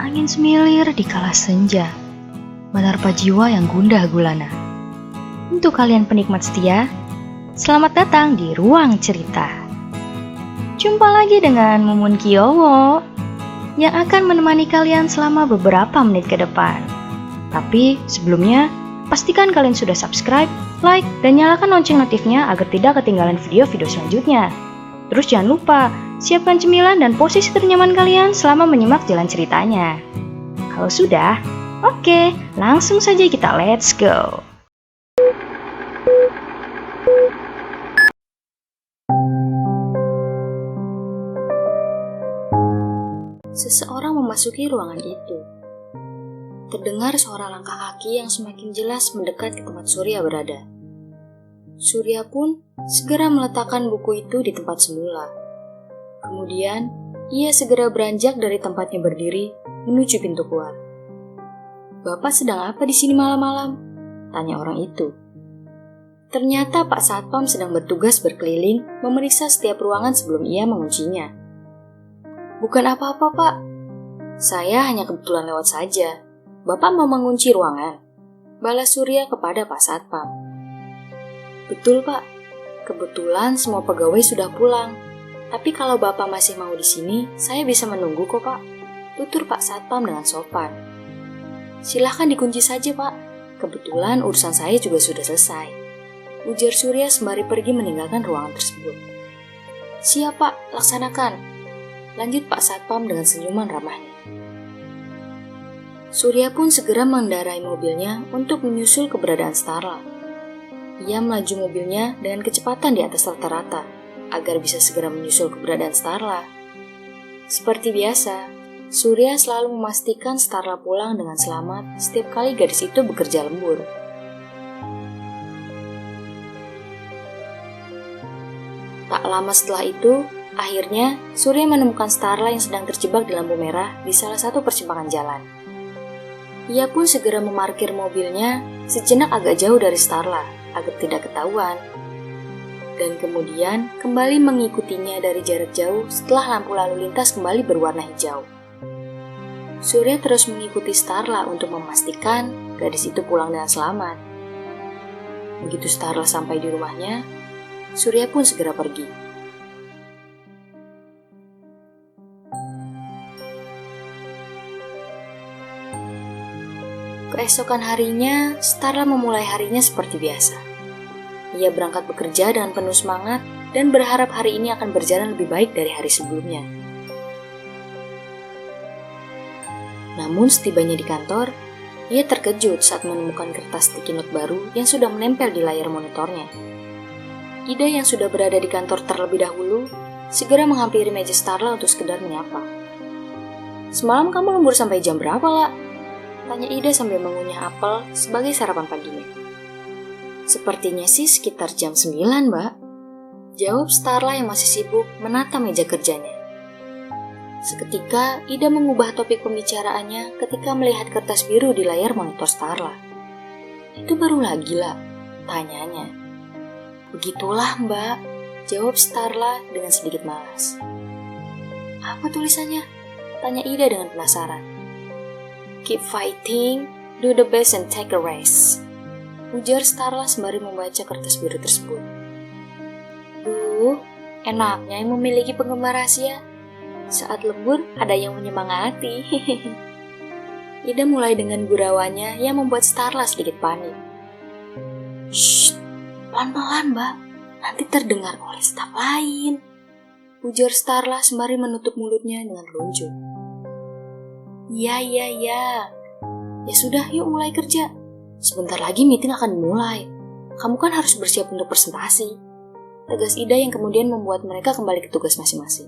Angin semilir di kala senja, menerpa jiwa yang gundah gulana. Untuk kalian penikmat setia, selamat datang di Ruang Cerita. Jumpa lagi dengan Mumun Kiyowo yang akan menemani kalian selama beberapa menit ke depan. Tapi sebelumnya, pastikan kalian sudah subscribe, like, dan nyalakan lonceng notifnya agar tidak ketinggalan video-video selanjutnya. Terus jangan lupa, siapkan cemilan dan posisi ternyaman kalian selama menyimak jalan ceritanya. Kalau sudah, oke, langsung saja kita let's go. Seseorang memasuki ruangan itu. Terdengar suara langkah kaki yang semakin jelas mendekat ke tempat Surya berada. Surya pun segera meletakkan buku itu di tempat semula. Kemudian, ia segera beranjak dari tempatnya berdiri menuju pintu keluar. "Bapak sedang apa di sini malam-malam?" tanya orang itu. Ternyata Pak Satpam sedang bertugas berkeliling memeriksa setiap ruangan sebelum ia menguncinya. "Bukan apa-apa, Pak. Saya hanya kebetulan lewat saja. Bapak mau mengunci ruangan?" balas Surya kepada Pak Satpam. "Betul, Pak. Kebetulan semua pegawai sudah pulang. Tapi kalau Bapak masih mau di sini, saya bisa menunggu kok, Pak," tutur Pak Satpam dengan sopan. "Silahkan dikunci saja, Pak. Kebetulan urusan saya juga sudah selesai," ujar Surya sembari pergi meninggalkan ruangan tersebut. "Siap, Pak. Laksanakan," lanjut Pak Satpam dengan senyuman ramahnya. Surya pun segera mengendarai mobilnya untuk menyusul keberadaan Starla. Ia melaju mobilnya dengan kecepatan di atas rata-rata, agar bisa segera menyusul keberadaan Starla. Seperti biasa, Surya selalu memastikan Starla pulang dengan selamat setiap kali gadis itu bekerja lembur. Tak lama setelah itu, akhirnya Surya menemukan Starla yang sedang terjebak di lampu merah di salah satu persimpangan jalan. Ia pun segera memarkir mobilnya sejenak agak jauh dari Starla agar tidak ketahuan, dan kemudian kembali mengikutinya dari jarak jauh setelah lampu lalu lintas kembali berwarna hijau. Surya terus mengikuti Starla untuk memastikan gadis itu pulang dengan selamat. Begitu Starla sampai di rumahnya, Surya pun segera pergi. Keesokan harinya, Starla memulai harinya seperti biasa. Ia berangkat bekerja dengan penuh semangat dan berharap hari ini akan berjalan lebih baik dari hari sebelumnya. Namun setibanya di kantor, ia terkejut saat menemukan kertas sticky note baru yang sudah menempel di layar monitornya. Ida yang sudah berada di kantor terlebih dahulu, segera menghampiri meja Starla untuk sekedar menyapa. "Semalam kamu lembur sampai jam berapa, Lah?" tanya Ida sambil mengunyah apel sebagai sarapan paginya. "Sepertinya sih sekitar jam 9, Mbak," jawab Starla yang masih sibuk menata meja kerjanya. Seketika, Ida mengubah topik pembicaraannya ketika melihat kertas biru di layar monitor Starla. "Itu baru lagi, Lah?" tanyanya. "Begitulah, Mbak," jawab Starla dengan sedikit malas. "Apa tulisannya?" tanya Ida dengan penasaran. "Keep fighting, do the best and take a rest," ujar Starla sembari membaca kertas biru tersebut. Enaknya yang memiliki penggemar rahasia. Saat lembur, ada yang menyemangati. Ida mulai dengan gurauannya yang membuat Starla sedikit panik. "Shh, pelan-pelan, Mbak. Nanti terdengar oleh staf lain," ujar Starla sembari menutup mulutnya dengan telunjuk. Ya. Ya sudah, yuk mulai kerja. Sebentar lagi meeting akan dimulai. Kamu kan harus bersiap untuk presentasi," tegas Ida yang kemudian membuat mereka kembali ke tugas masing-masing.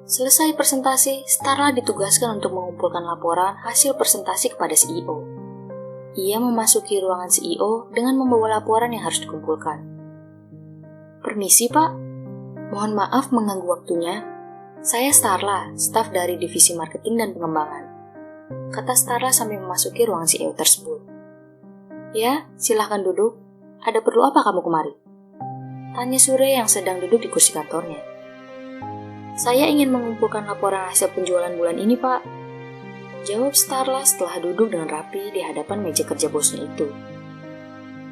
Selesai presentasi, Starla ditugaskan untuk mengumpulkan laporan hasil presentasi kepada CEO. Ia memasuki ruangan CEO dengan membawa laporan yang harus dikumpulkan. "Permisi, Pak. Mohon maaf mengganggu waktunya. Saya Starla, staf dari Divisi Marketing dan Pengembangan," kata Starla sambil memasuki ruangan CEO tersebut. "Ya, silahkan duduk. ada perlu apa kamu kemari? Tanya Surya yang sedang duduk di kursi kantornya. Saya ingin mengumpulkan laporan hasil penjualan bulan ini, Pak. Jawab Starla setelah duduk dengan rapi di hadapan meja kerja bosnya itu.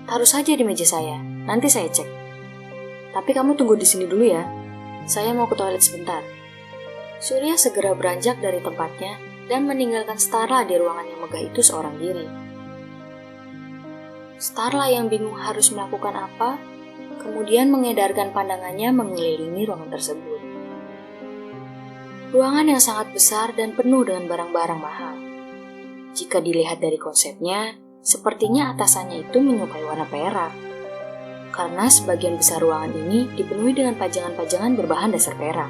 Taruh saja di meja saya, nanti saya cek. Tapi kamu tunggu di sini dulu ya. Saya mau ke toilet sebentar. Surya segera beranjak dari tempatnya dan meninggalkan Starla di ruangan yang megah itu seorang diri. Starla yang bingung harus melakukan apa, kemudian mengedarkan pandangannya mengelilingi ruangan tersebut. Ruangan yang sangat besar dan penuh dengan barang-barang mahal. Jika dilihat dari konsepnya, sepertinya atasannya itu menyukai warna perak. Karena sebagian besar ruangan ini dipenuhi dengan pajangan-pajangan berbahan dasar perak.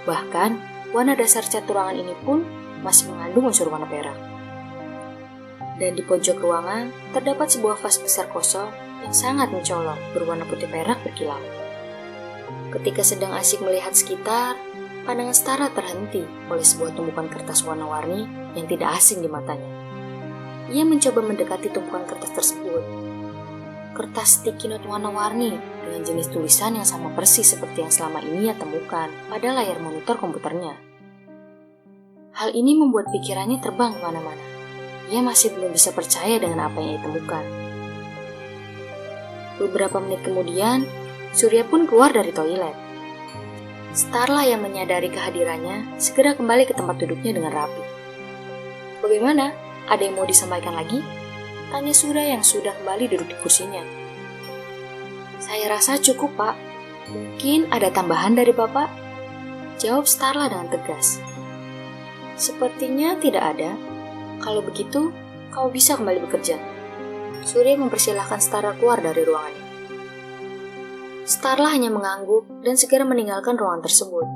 Bahkan, warna dasar cat ruangan ini pun masih mengandung unsur warna perak. Dan di pojok ruangan, terdapat sebuah vas besar kosong yang sangat mencolok berwarna putih perak berkilau. Ketika sedang asyik melihat sekitar, pandangan Starla terhenti oleh sebuah tumpukan kertas warna-warni yang tidak asing di matanya. Ia mencoba mendekati tumpukan kertas tersebut. Kertas sticky note warna-warni dengan jenis tulisan yang sama persis seperti yang selama ini ia temukan pada layar monitor komputernya. Hal ini membuat pikirannya terbang kemana-mana. Ia masih belum bisa percaya dengan apa yang ia temukan. Beberapa menit kemudian, Surya pun keluar dari toilet. Starla yang menyadari kehadirannya segera kembali ke tempat duduknya dengan rapi. Bagaimana? Ada yang mau disampaikan lagi? Tanya Surya yang sudah kembali duduk di kursinya. Saya rasa cukup, Pak. Mungkin ada tambahan dari Bapak? Jawab Starla dengan tegas. Sepertinya tidak ada. Kalau begitu, kau bisa kembali bekerja. Surya mempersilahkan Starla keluar dari ruangannya. Starla hanya mengangguk dan segera meninggalkan ruangan tersebut.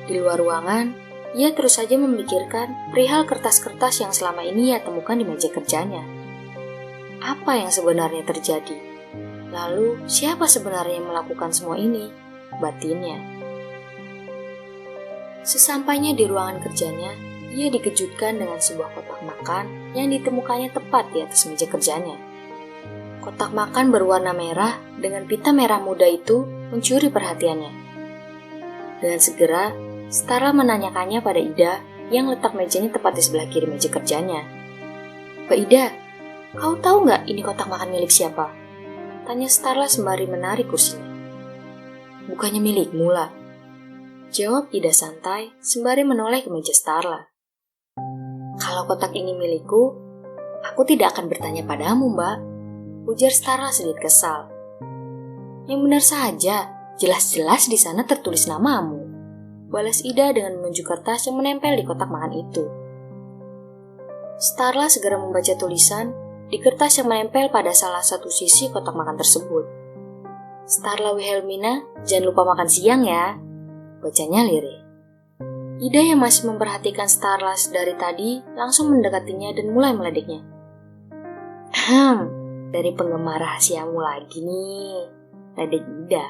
Di luar ruangan, ia terus saja memikirkan perihal kertas-kertas yang selama ini ia temukan di meja kerjanya. Apa yang sebenarnya terjadi? Lalu, siapa sebenarnya yang melakukan semua ini? Batinnya. Sesampainya di ruangan kerjanya, ia dikejutkan dengan sebuah kotak makan yang ditemukannya tepat di atas meja kerjanya. Kotak makan berwarna merah dengan pita merah muda itu mencuri perhatiannya. Dengan segera, Starla menanyakannya pada Ida yang letak mejanya tepat di sebelah kiri meja kerjanya. Mbak Ida, kau tahu nggak ini kotak makan milik siapa? Tanya Starla sembari menarik kursinya. Bukannya milikmu lah. Jawab Ida santai sembari menoleh ke meja Starla. Kalau kotak ini milikku, aku tidak akan bertanya padamu, Mbak. Ujar Starla sedikit kesal. Yang benar saja, jelas-jelas di sana tertulis namamu. Balas Ida dengan menunjuk kertas yang menempel di kotak makan itu. Starla segera membaca tulisan di kertas yang menempel pada salah satu sisi kotak makan tersebut. Starla Wilhelmina, jangan lupa makan siang ya. Bacanya lirih. Ida yang masih memperhatikan Starla dari tadi langsung mendekatinya dan mulai meledeknya. Dari penggemar rahasiamu lagi nih, ledek Ida.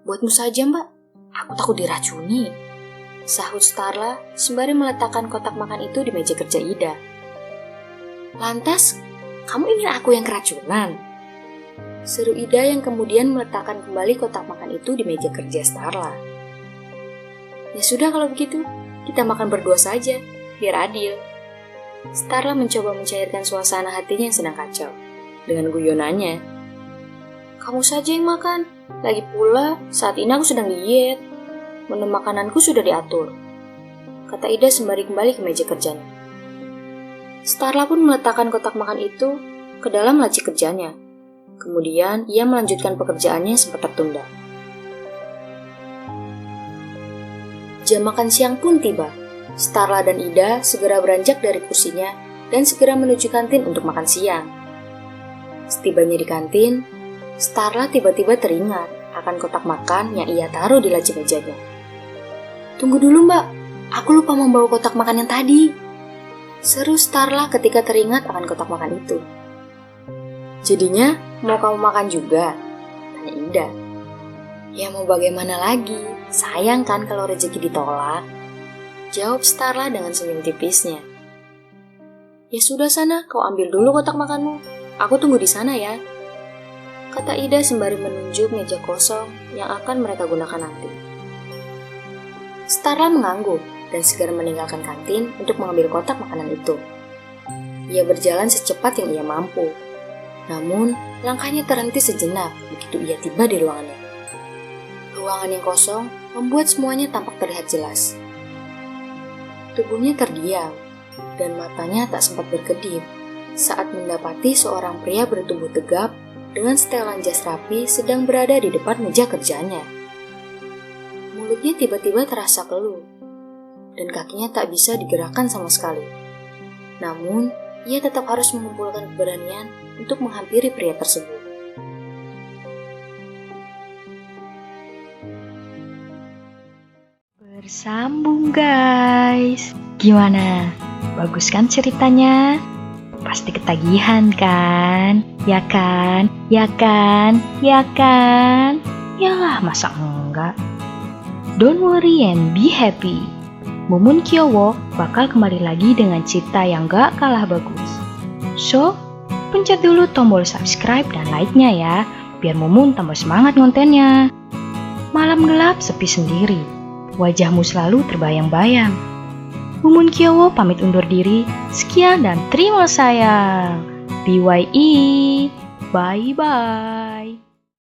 Buatmu saja, Mbak. Aku takut diracuni. Sahut Starla sembari meletakkan kotak makan itu di meja kerja Ida. Lantas, kamu ingin aku yang keracunan? Seru Ida yang kemudian meletakkan kembali kotak makan itu di meja kerja Starla. Ya sudah kalau begitu, kita makan berdua saja, biar adil. Starla mencoba mencairkan suasana hatinya yang sedang kacau, dengan guyonannya. Kamu saja yang makan, lagi pula saat ini aku sedang diet. Menu makananku sudah diatur, kata Ida sembari kembali ke meja kerjanya. Starla pun meletakkan kotak makan itu ke dalam laci kerjanya. Kemudian ia melanjutkan pekerjaannya yang sempat tertunda. Jam makan siang pun tiba. Starla dan Ida segera beranjak dari kursinya dan segera menuju kantin untuk makan siang. Setibanya di kantin, Starla tiba-tiba teringat akan kotak makan yang ia taruh di laci mejanya. Tunggu dulu, Mbak, aku lupa membawa kotak makan yang tadi. Seru Starla ketika teringat akan kotak makan itu. Jadinya, mau kamu makan juga? Tanya Ida. Ya mau bagaimana lagi, sayang kan kalau rezeki ditolak. Jawab Starla dengan senyum tipisnya. Ya sudah sana, kau ambil dulu kotak makanmu. Aku tunggu di sana ya. kata Ida sembari menunjuk meja kosong yang akan mereka gunakan nanti. Starla mengangguk dan segera meninggalkan kantin untuk mengambil kotak makanan itu. Ia berjalan secepat yang ia mampu. Namun, langkahnya terhenti sejenak begitu ia tiba di ruangannya. Ruangan yang kosong membuat semuanya tampak terlihat jelas. Tubuhnya terdiam, dan matanya tak sempat berkedip saat mendapati seorang pria bertubuh tegap dengan setelan jas rapi sedang berada di depan meja kerjanya. Mulutnya tiba-tiba terasa keluh, dan kakinya tak bisa digerakkan sama sekali. Namun, ia tetap harus mengumpulkan keberanian untuk menghampiri pria tersebut. Bersambung guys. Gimana? Bagus kan ceritanya? Pasti ketagihan kan? Ya kan? Ya kan? Ya kan? Yalah, masa enggak? Don't worry and be happy. Mumun Kyowo bakal kembali lagi dengan cerita yang gak kalah bagus. So, pencet dulu tombol subscribe dan like-nya ya, biar Mumun tambah semangat ngontennya. Malam gelap sepi sendiri, wajahmu selalu terbayang-bayang. Mumun Kyowo pamit undur diri, sekian dan terima sayang. BYE, bye-bye.